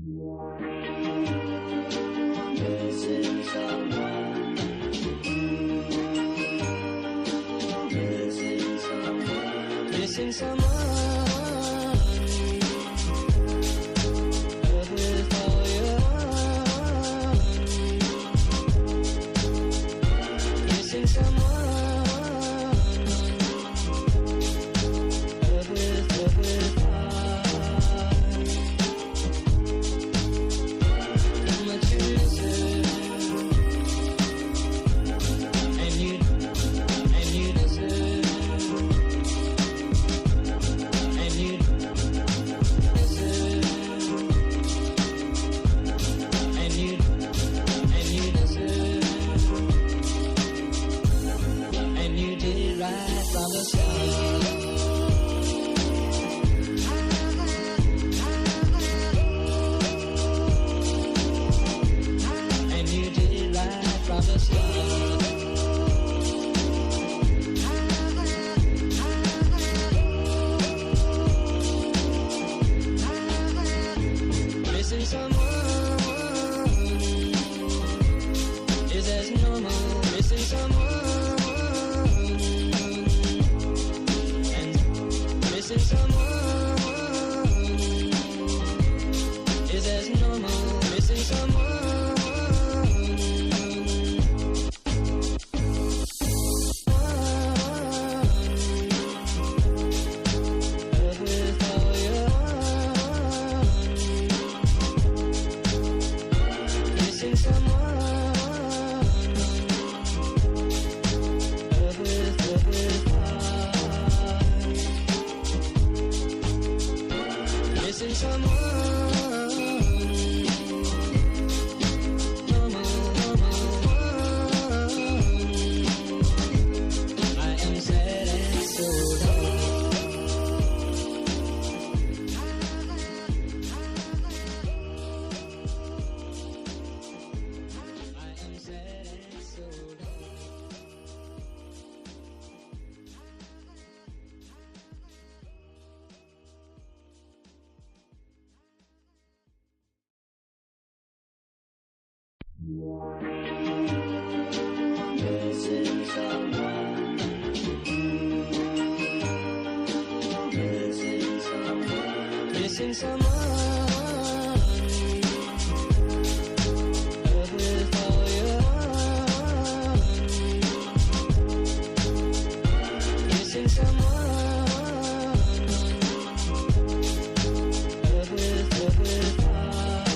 Missing someone. Missing someone. Missing someone. With all your heart. Missing someone. With heart. How much you miss it. And you miss it. And you miss it. And you miss it. And you did it right from the start. And you did it right from the start. Missing someone is as normal. Missing someone and missing someone is as normal. Missing someone. With all your heart. Missing someone. With heart. Missing someone. I am sad and so down. I am sad and so down. Missing someone. Missing someone. Missing someone. With all your heart. Missing someone. With heart.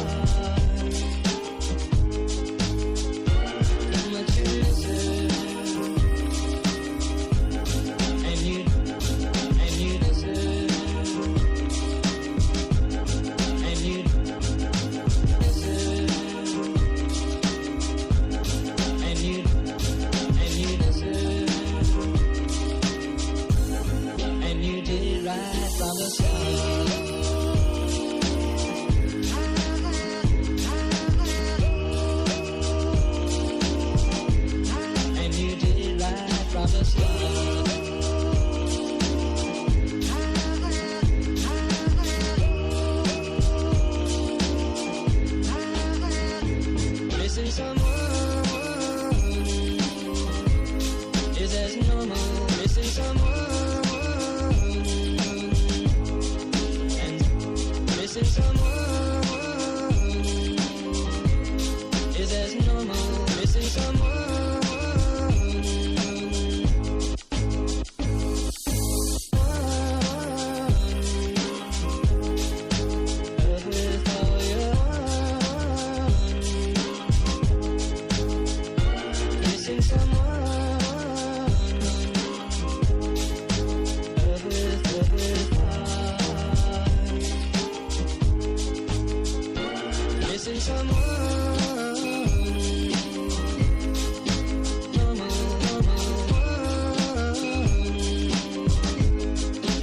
How much you miss it. And you miss it. And you miss it. And you miss it. And you did it right from the start. And you did it right from the start. Missing someone is as normal. Missing someone and missing someone is as normal. Missing someone. With all your heart. Missing someone. With heart. Missing someone.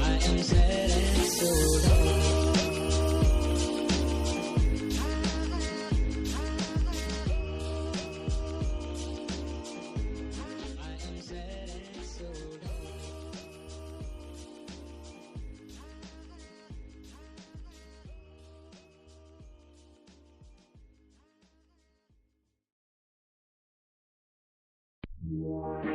I am sad and so down. I am sad and so down. Wow.